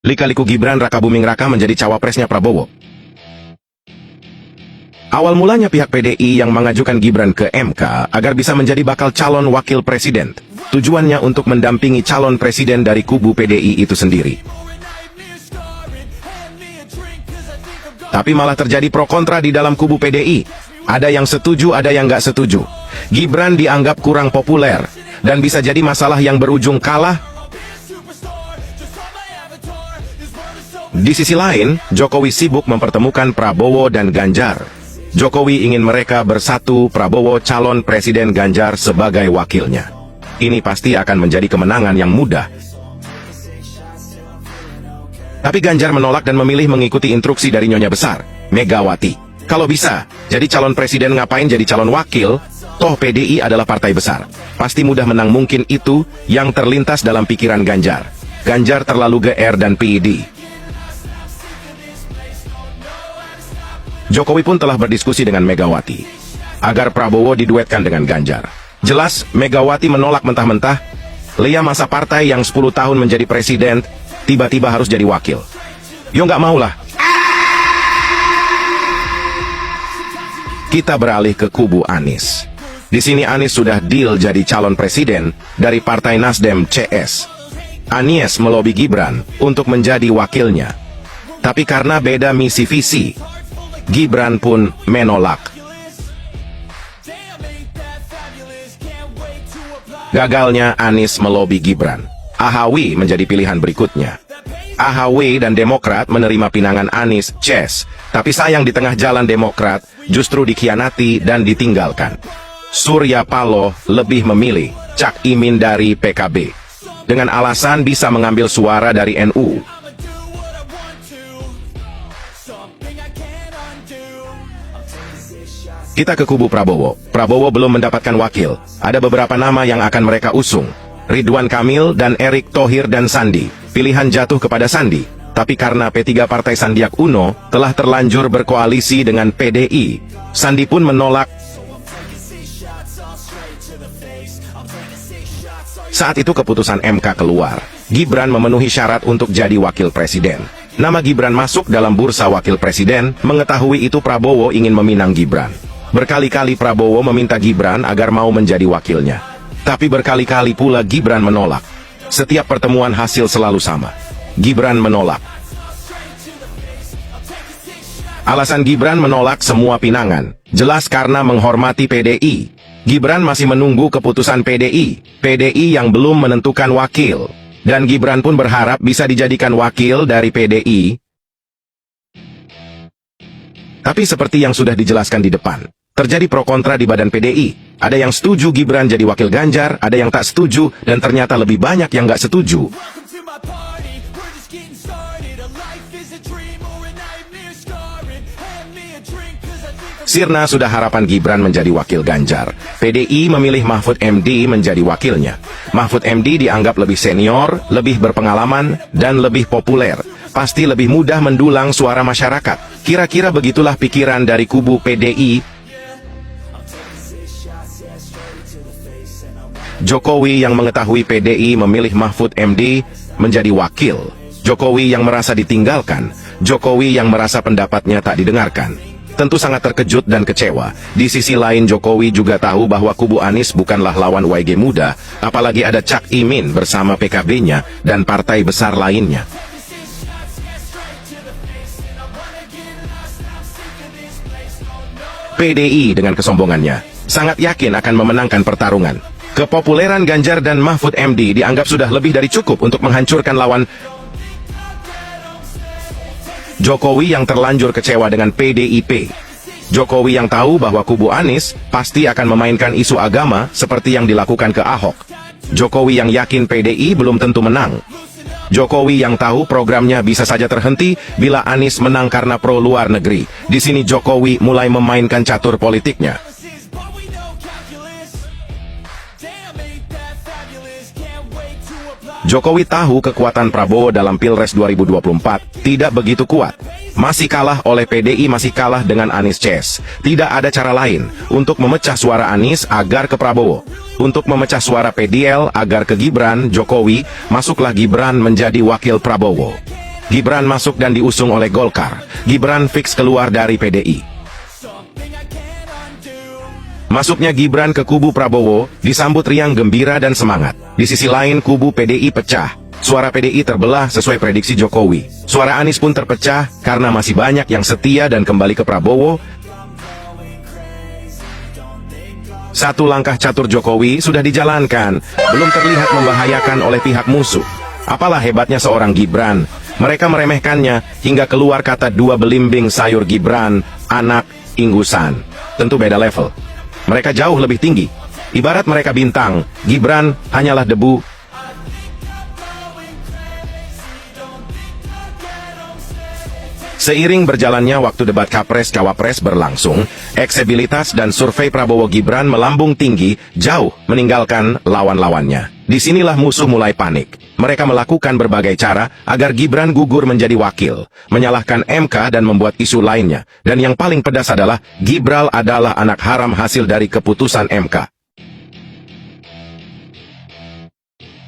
Lika-liku Gibran Raka Buming Raka menjadi cawapresnya Prabowo. Awal mulanya pihak PDI yang mengajukan Gibran ke MK agar bisa menjadi bakal calon wakil presiden. Tujuannya untuk mendampingi calon presiden dari kubu PDI itu sendiri. Tapi malah terjadi pro kontra di dalam kubu PDI. Ada yang setuju, ada yang nggak setuju. Gibran dianggap kurang populer dan bisa jadi masalah yang berujung kalah. Di sisi lain, Jokowi sibuk mempertemukan Prabowo dan Ganjar. Jokowi ingin mereka bersatu, Prabowo calon presiden, Ganjar sebagai wakilnya. Ini pasti akan menjadi kemenangan yang mudah. Tapi Ganjar menolak dan memilih mengikuti instruksi dari Nyonya Besar, Megawati. Kalau bisa, jadi calon presiden ngapain jadi calon wakil? Toh PDI adalah partai besar. Pasti mudah menang, mungkin itu yang terlintas dalam pikiran Ganjar. Ganjar terlalu GR dan PID. Jokowi pun telah berdiskusi dengan Megawati agar Prabowo diduetkan dengan Ganjar. Jelas, Megawati menolak mentah-mentah. Lia masa partai yang 10 tahun menjadi presiden, tiba-tiba harus jadi wakil. Yo nggak maulah. Kita beralih ke kubu Anies. Di sini Anies sudah deal jadi calon presiden dari Partai Nasdem CS. Anies melobi Gibran untuk menjadi wakilnya. Tapi karena beda misi visi, Gibran pun menolak. Gagalnya Anies melobi Gibran, AHW menjadi pilihan berikutnya. AHW dan Demokrat menerima pinangan Anies CS, tapi sayang di tengah jalan Demokrat justru dikhianati dan ditinggalkan. Surya Paloh lebih memilih Cak Imin dari PKB dengan alasan bisa mengambil suara dari NU. Kita ke kubu Prabowo. Prabowo belum mendapatkan wakil. Ada beberapa nama yang akan mereka usung. Ridwan Kamil dan Erick Thohir dan Sandi. Pilihan jatuh kepada Sandi. Tapi karena P3 Partai Sandiaga Uno telah terlanjur berkoalisi dengan PDI, Sandi pun menolak. Saat itu keputusan MK keluar. Gibran memenuhi syarat untuk jadi wakil presiden. Nama Gibran masuk dalam bursa wakil presiden. Mengetahui itu Prabowo ingin meminang Gibran. Berkali-kali Prabowo meminta Gibran agar mau menjadi wakilnya. Tapi berkali-kali pula Gibran menolak. Setiap pertemuan hasil selalu sama. Gibran menolak. Alasan Gibran menolak semua pinangan jelas karena menghormati PDI. Gibran masih menunggu keputusan PDI. PDI yang belum menentukan wakil. Dan Gibran pun berharap bisa dijadikan wakil dari PDI. Tapi seperti yang sudah dijelaskan di depan, terjadi pro kontra di badan PDI. Ada yang setuju Gibran jadi wakil Ganjar, ada yang tak setuju, dan ternyata lebih banyak yang nggak setuju. Sirna sudah harapan Gibran menjadi wakil Ganjar. PDI memilih Mahfud MD menjadi wakilnya. Mahfud MD dianggap lebih senior, lebih berpengalaman, dan lebih populer. Pasti lebih mudah mendulang suara masyarakat. Kira-kira begitulah pikiran dari kubu PDI. Jokowi yang mengetahui PDI memilih Mahfud MD menjadi wakil. Jokowi yang merasa ditinggalkan. Jokowi yang merasa pendapatnya tak didengarkan. Tentu sangat terkejut dan kecewa. Di sisi lain Jokowi juga tahu bahwa kubu Anies bukanlah lawan YG muda, apalagi ada Cak Imin bersama PKB-nya dan partai besar lainnya. PDI dengan kesombongannya sangat yakin akan memenangkan pertarungan. Kepopuleran Ganjar dan Mahfud MD dianggap sudah lebih dari cukup untuk menghancurkan lawan. Jokowi yang terlanjur kecewa dengan PDIP. Jokowi yang tahu bahwa kubu Anies pasti akan memainkan isu agama seperti yang dilakukan ke Ahok. Jokowi yang yakin PDI belum tentu menang. Jokowi yang tahu programnya bisa saja terhenti bila Anies menang karena pro luar negeri. Di sini Jokowi mulai memainkan catur politiknya. Jokowi tahu kekuatan Prabowo dalam Pilpres 2024 tidak begitu kuat. Masih kalah oleh PDI, masih kalah dengan Anies CS. Tidak ada cara lain untuk memecah suara Anies agar ke Prabowo. Untuk memecah suara PDL agar ke Gibran, Jokowi, masuklah Gibran menjadi wakil Prabowo. Gibran masuk dan diusung oleh Golkar. Gibran fix keluar dari PDI. Masuknya Gibran ke kubu Prabowo disambut riang gembira dan semangat. Di sisi lain kubu PDI pecah. Suara PDI terbelah sesuai prediksi Jokowi. Suara Anies pun terpecah karena masih banyak yang setia dan kembali ke Prabowo. Satu langkah catur Jokowi sudah dijalankan, belum terlihat membahayakan oleh pihak musuh. Apalah hebatnya seorang Gibran. Mereka meremehkannya hingga keluar kata dua belimbing sayur Gibran, anak, inggusan. Tentu beda level. Mereka jauh lebih tinggi. Ibarat mereka bintang, Gibran hanyalah debu. Seiring berjalannya waktu debat Capres-Cawapres berlangsung, elektabilitas dan survei Prabowo Gibran melambung tinggi, jauh meninggalkan lawan-lawannya. Disinilah musuh mulai panik. Mereka melakukan berbagai cara agar Gibran gugur menjadi wakil, menyalahkan MK dan membuat isu lainnya. Dan yang paling pedas adalah, Gibran adalah anak haram hasil dari keputusan MK.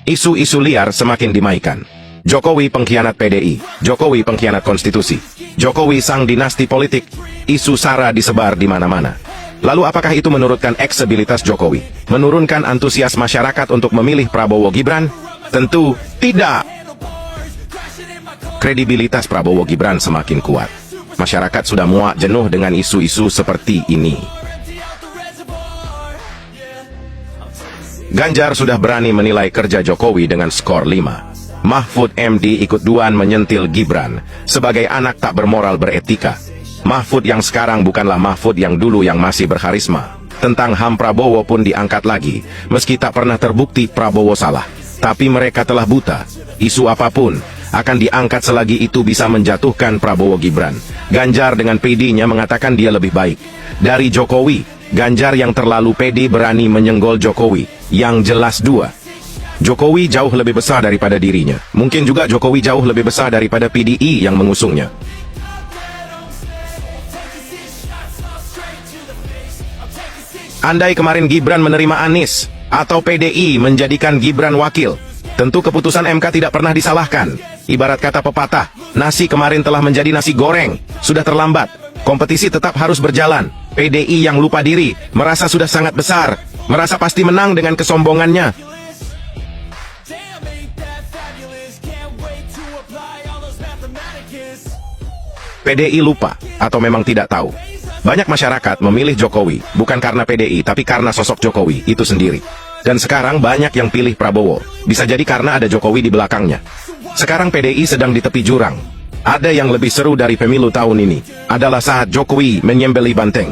Isu-isu liar semakin dimaikan. Jokowi pengkhianat PDI, Jokowi pengkhianat konstitusi, Jokowi sang dinasti politik, isu SARA disebar di mana-mana. Lalu apakah itu menurunkan elektabilitas Jokowi? Menurunkan antusias masyarakat untuk memilih Prabowo Gibran? Tentu tidak. Kredibilitas Prabowo Gibran semakin kuat. Masyarakat sudah muak jenuh dengan isu-isu seperti ini. Ganjar sudah berani menilai kerja Jokowi dengan skor 5. Mahfud MD ikut duan menyentil Gibran sebagai anak tak bermoral beretika. Mahfud yang sekarang bukanlah Mahfud yang dulu yang masih berkarisma. Tentang HAM Prabowo pun diangkat lagi, meski tak pernah terbukti Prabowo salah. Tapi mereka telah buta. Isu apapun akan diangkat selagi itu bisa menjatuhkan Prabowo Gibran. Ganjar dengan PD-nya mengatakan dia lebih baik dari Jokowi. Ganjar yang terlalu pede berani menyenggol Jokowi. Yang jelas dua. Jokowi jauh lebih besar daripada dirinya. Mungkin juga Jokowi jauh lebih besar daripada PDI yang mengusungnya. Andai kemarin Gibran menerima Anies, atau PDI menjadikan Gibran wakil, tentu keputusan MK tidak pernah disalahkan. Ibarat kata pepatah, nasi kemarin telah menjadi nasi goreng. Sudah terlambat. Kompetisi tetap harus berjalan. PDI yang lupa diri, merasa sudah sangat besar, merasa pasti menang dengan kesombongannya. PDI lupa, atau memang tidak tahu. Banyak masyarakat memilih Jokowi, bukan karena PDI, tapi karena sosok Jokowi itu sendiri. Dan sekarang banyak yang pilih Prabowo, bisa jadi karena ada Jokowi di belakangnya. Sekarang PDI sedang di tepi jurang. Ada yang lebih seru dari pemilu tahun ini, adalah saat Jokowi menyembelih banteng.